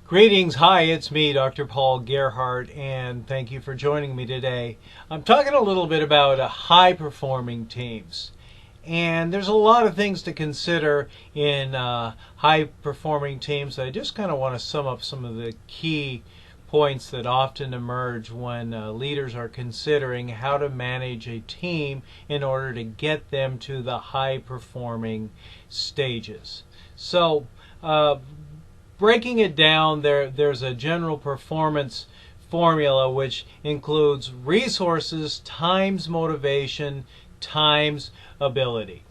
Greetings, hi, it's me, Dr. Paul Gerhardt, and thank you for joining me today. I'm talking a little bit about high-performing teams. And there's a lot of things to consider in high-performing teams. I just kind of want to sum up some of the key points that often emerge when leaders are considering how to manage a team in order to get them to the high-performing stages. So, breaking it down, there's a general performance formula which includes resources times motivation times ability.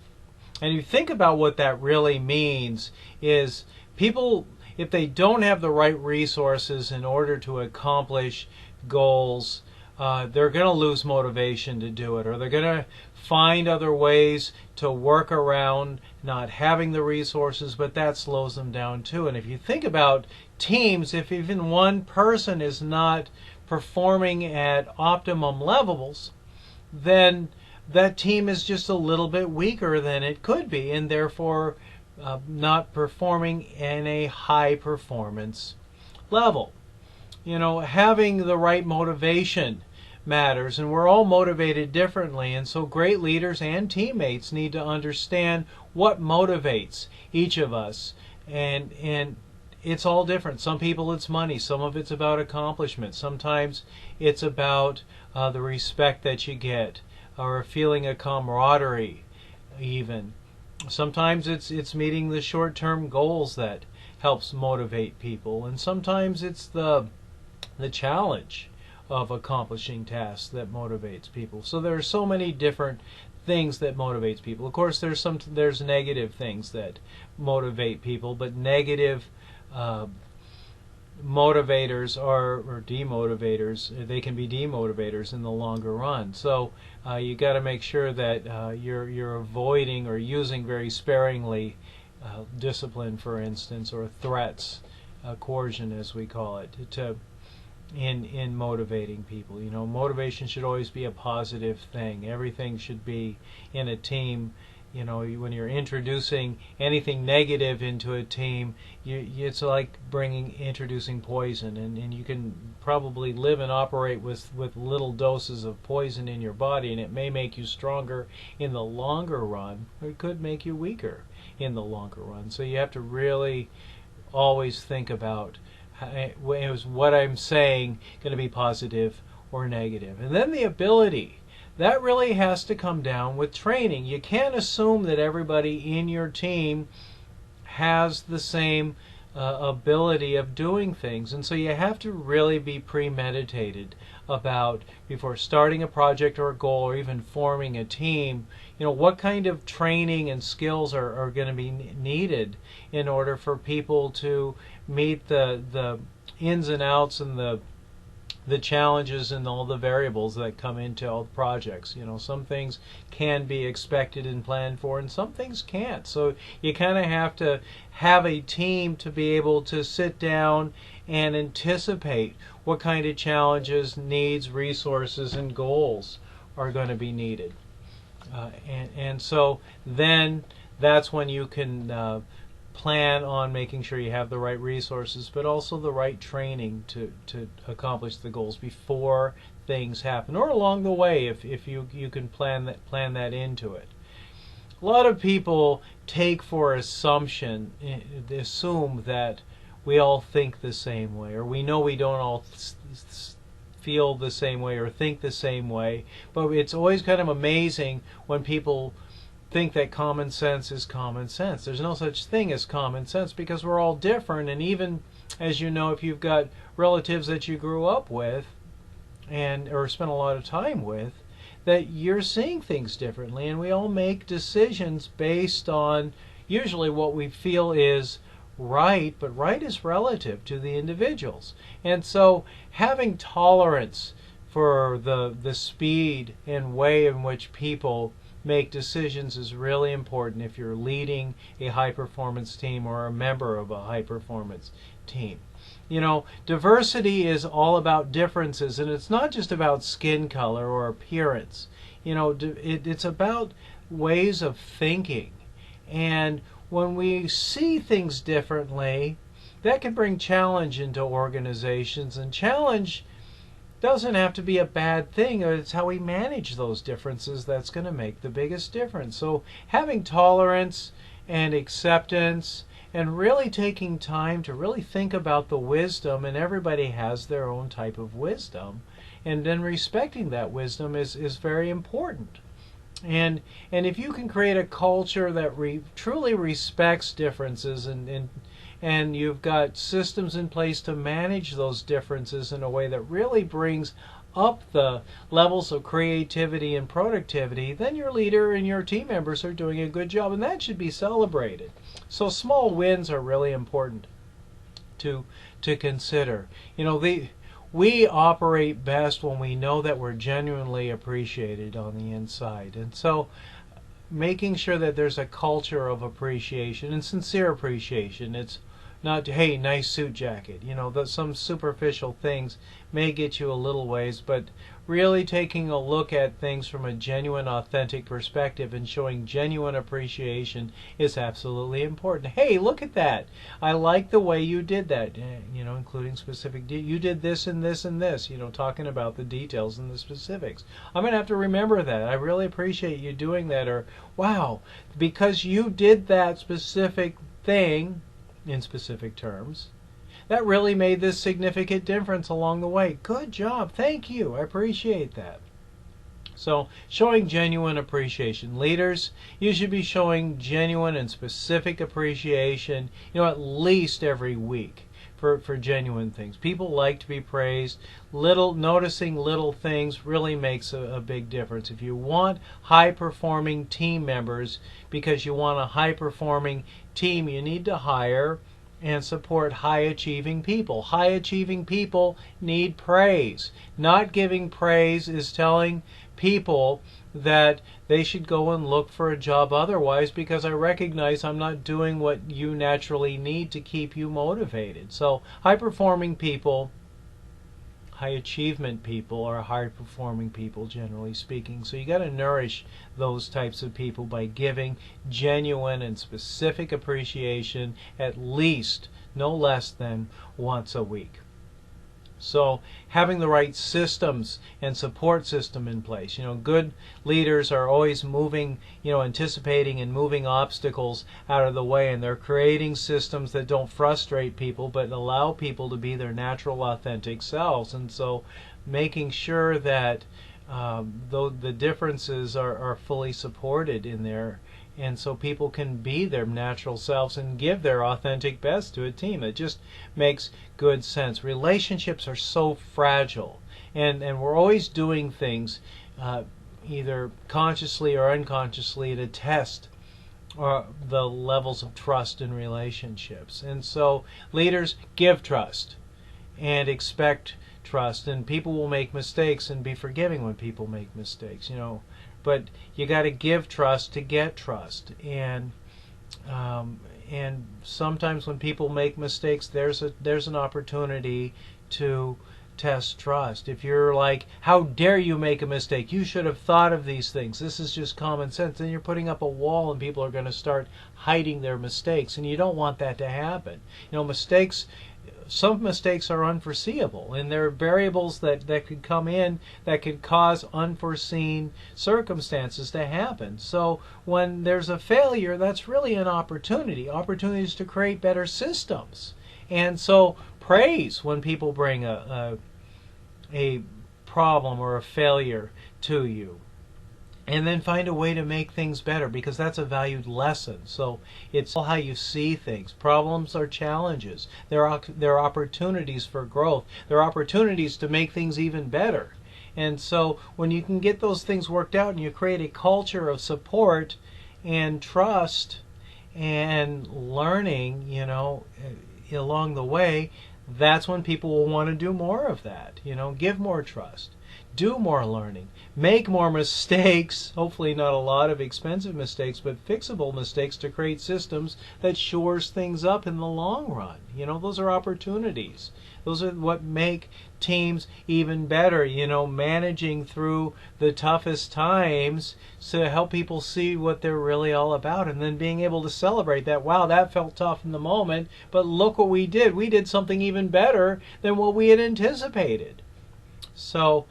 And you think about what that really means is people, if they don't have the right resources in order to accomplish goals, they're going to lose motivation to do it, or they're going to find other ways to work around not having the resources, but that slows them down too. And if you think about teams, if even one person is not performing at optimum levels, then that team is just a little bit weaker than it could be, and therefore not performing in a high performance level. You know, having the right motivation matters, and we're all motivated differently, and so great leaders and teammates need to understand what motivates each of us, and it's all different. Some people it's money, some of it's about accomplishment, sometimes it's about the respect that you get, or a feeling of camaraderie even. Sometimes it's meeting the short-term goals that helps motivate people, and sometimes it's the challenge of accomplishing tasks that motivates people. So there are so many different things that motivates people. Of course, there's negative things that motivate people, but negative motivators or demotivators, they can be demotivators in the longer run. So you got to make sure that you're avoiding or using very sparingly discipline, for instance, or threats, coercion as we call it, in motivating people. You know, motivation should always be a positive thing. Everything should be in a team. You know, when you're introducing anything negative into a team, it's like introducing poison, and you can probably live and operate with little doses of poison in your body, and it may make you stronger in the longer run, or it could make you weaker in the longer run. So you have to really always think about, is what I'm saying going to be positive or negative? And then the ability. That really has to come down with training. You can't assume that everybody in your team has the same ability of doing things. And so you have to really be premeditated about, before starting a project or a goal or even forming a team, you know, what kind of training and skills are going to be needed in order for people to meet the ins and outs and the challenges and all the variables that come into all the projects. You know, some things can be expected and planned for, and some things can't. So you kind of have to have a team to be able to sit down and anticipate what kind of challenges, needs, resources, and goals are going to be needed. And so then that's when you can plan on making sure you have the right resources, but also the right training to accomplish the goals before things happen, or along the way if you can plan that into it. A lot of people take for assume that we all think the same way, or we know we don't all feel the same way or think the same way, but it's always kind of amazing when people think that common sense is common sense. There's no such thing as common sense, because we're all different, and even, as you know, if you've got relatives that you grew up with or spent a lot of time with, that you're seeing things differently, and we all make decisions based on usually what we feel is right, but right is relative to the individuals. And so having tolerance for the speed and way in which people make decisions is really important if you're leading a high-performance team or a member of a high-performance team. You know, diversity is all about differences, and it's not just about skin color or appearance. You know, it's about ways of thinking. And when we see things differently, that can bring challenge into organizations, and challenge doesn't have to be a bad thing. It's how we manage those differences that's going to make the biggest difference. So having tolerance and acceptance and really taking time to really think about the wisdom, and everybody has their own type of wisdom, and then respecting that wisdom is very important. And if you can create a culture that truly respects differences, and you've got systems in place to manage those differences in a way that really brings up the levels of creativity and productivity, then your leader and your team members are doing a good job, and that should be celebrated. So small wins are really important to consider. We operate best when we know that we're genuinely appreciated on the inside. And so making sure that there's a culture of appreciation and sincere appreciation. It's not, hey, nice suit jacket. Some superficial things may get you a little ways, but really taking a look at things from a genuine, authentic perspective and showing genuine appreciation is absolutely important. Hey, look at that. I like the way you did that, including specific, you did this and this and this, talking about the details and the specifics. I'm going to have to remember that. I really appreciate you doing that. Or, wow, because you did that specific thing, in specific terms, that really made this significant difference along the way. Good job. Thank you. I appreciate that. So showing genuine appreciation. Leaders, you should be showing genuine and specific appreciation, at least every week for genuine things. People like to be praised. Noticing little things really makes a big difference. If you want high-performing team members, because you want a high-performing team, you need to hire and support high-achieving people. High-achieving people need praise. Not giving praise is telling people that they should go and look for a job otherwise, because I recognize I'm not doing what you naturally need to keep you motivated. So high-performing people, high-achievement people are high-performing people, generally speaking. So you got to nourish those types of people by giving genuine and specific appreciation, at least no less than once a week. So having the right systems and support system in place. Good leaders are always moving, anticipating and moving obstacles out of the way, and they're creating systems that don't frustrate people but allow people to be their natural, authentic selves. And so making sure that the differences are fully supported in there, and so people can be their natural selves and give their authentic best to a team. It just makes good sense. Relationships are so fragile, and we're always doing things either consciously or unconsciously to test the levels of trust in relationships. And so leaders give trust and expect trust, and people will make mistakes and be forgiving when people make mistakes, but you got to give trust to get trust. And sometimes when people make mistakes, there's an opportunity to test trust. If you're like, how dare you make a mistake, you should have thought of these things, this is just common sense, then you're putting up a wall and people are going to start hiding their mistakes, and you don't want that to happen. Some mistakes are unforeseeable, and there are variables that could come in that could cause unforeseen circumstances to happen. So when there's a failure, that's really an opportunities to create better systems. And so praise when people bring a problem or a failure to you. And then find a way to make things better, because that's a valued lesson. So it's all how you see things. Problems are challenges. There are opportunities for growth. There are opportunities to make things even better. And so when you can get those things worked out and you create a culture of support and trust and learning, along the way, that's when people will want to do more of that. Give more trust. Do more learning, make more mistakes, hopefully not a lot of expensive mistakes, but fixable mistakes to create systems that shores things up in the long run. Those are opportunities Those are what make teams even better, managing through the toughest times to help people see what they're really all about, and then being able to celebrate that. Wow, that felt tough in the moment, but look what we did. We did something even better than what we had anticipated. So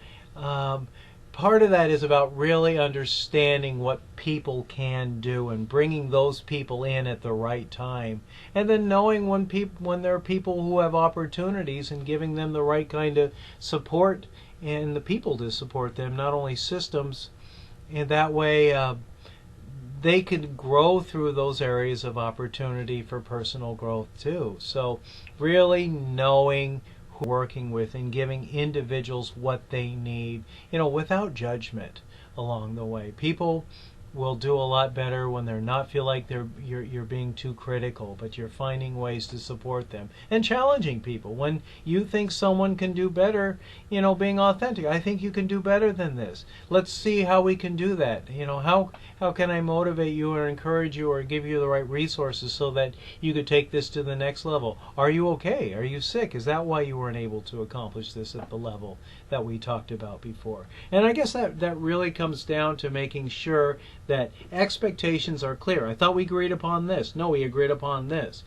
part of that is about really understanding what people can do and bringing those people in at the right time, and then knowing when there are people who have opportunities and giving them the right kind of support and the people to support them, not only systems, and that way they can grow through those areas of opportunity for personal growth too. So really knowing working with and giving individuals what they need, without judgment along the way. People will do a lot better when they're not feel like you're being too critical, but you're finding ways to support them and challenging people. When you think someone can do better, being authentic. I think you can do better than this. Let's see how we can do that. How can I motivate you or encourage you or give you the right resources so that you could take this to the next level? Are you okay? Are you sick? Is that why you weren't able to accomplish this at the level that we talked about before? And I guess that really comes down to making sure that expectations are clear. I thought we agreed upon this. No, we agreed upon this.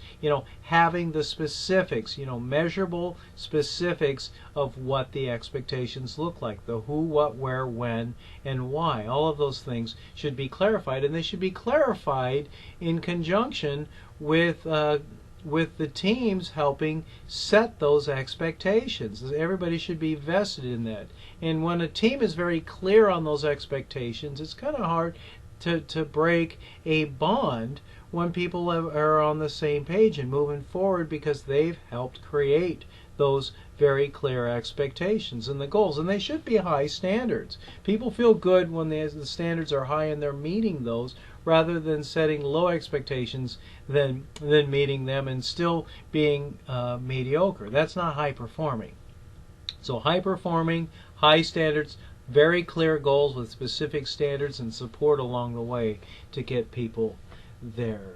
Having the specifics, measurable specifics of what the expectations look like. The who, what, where, when, and why. All of those things should be clarified, and they should be clarified in conjunction with the teams helping set those expectations. Everybody should be vested in that. And when a team is very clear on those expectations, it's kind of hard to break a bond when people are on the same page and moving forward, because they've helped create those very clear expectations and the goals. And they should be high standards. People feel good when the standards are high and they're meeting those, rather than setting low expectations than meeting them and still being mediocre. That's not high performing. So high performing, high standards, very clear goals with specific standards and support along the way to get people there.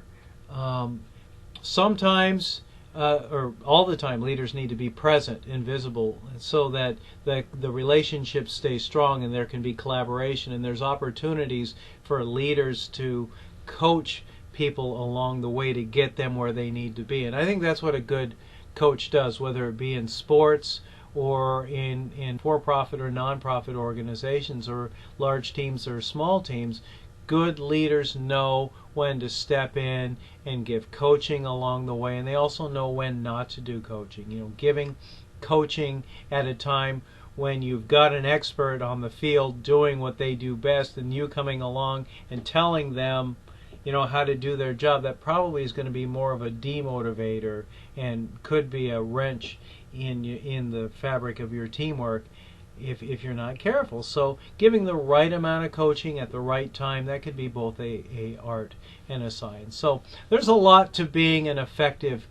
Sometimes, or all the time, leaders need to be present and visible so that the relationships stay strong and there can be collaboration, and there's opportunities for leaders to coach people along the way to get them where they need to be. And I think that's what a good coach does, whether it be in sports or in for-profit or non-profit organizations or large teams or small teams. Good leaders know when to step in and give coaching along the way, and they also know when not to do coaching. Giving coaching at a time when you've got an expert on the field doing what they do best, and you coming along and telling them how to do their job, that probably is going to be more of a demotivator and could be a wrench in the fabric of your teamwork if you're not careful. So giving the right amount of coaching at the right time, that could be both a art and a science. So there's a lot to being an effective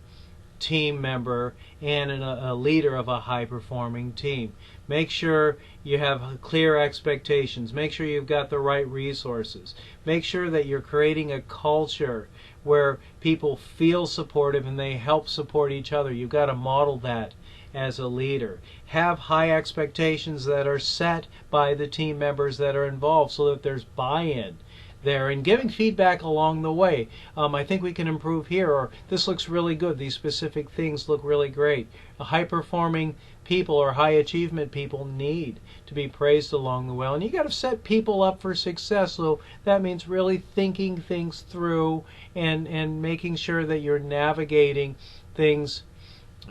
team member and a leader of a high-performing team. Make sure you have clear expectations. Make sure you've got the right resources. Make sure that you're creating a culture where people feel supportive and they help support each other. You've got to model that as a leader. Have high expectations that are set by the team members that are involved so that there's buy-in there, and giving feedback along the way. I think we can improve here, or this looks really good. These specific things look really great. High-performing people or high-achievement people need to be praised along the way. And you got to set people up for success. So that means really thinking things through and making sure that you're navigating things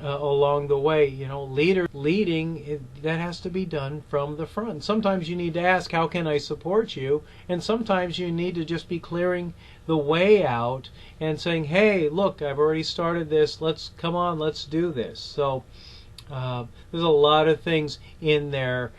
along the way. Leading, that has to be done from the front. Sometimes you need to ask, how can I support you? And sometimes you need to just be clearing the way out and saying, hey, look, I've already started this. Let's do this. So there's a lot of things in there.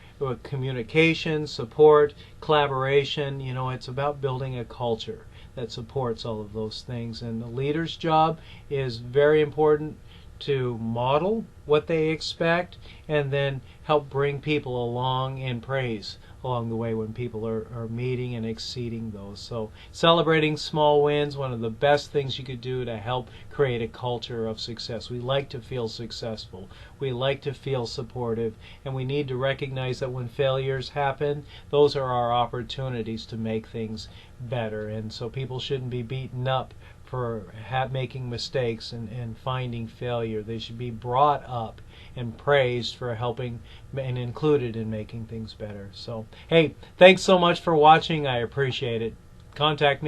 Communication, support, collaboration. It's about building a culture that supports all of those things. And the leader's job is very important, to model what they expect and then help bring people along and praise along the way when people are meeting and exceeding those. So celebrating small wins, one of the best things you could do to help create a culture of success. We like to feel successful. We like to feel supportive, and we need to recognize that when failures happen, those are our opportunities to make things better. And so people shouldn't be beaten up for making mistakes and finding failure. They should be brought up and praised for helping and included in making things better. So, hey, thanks so much for watching. I appreciate it. Contact me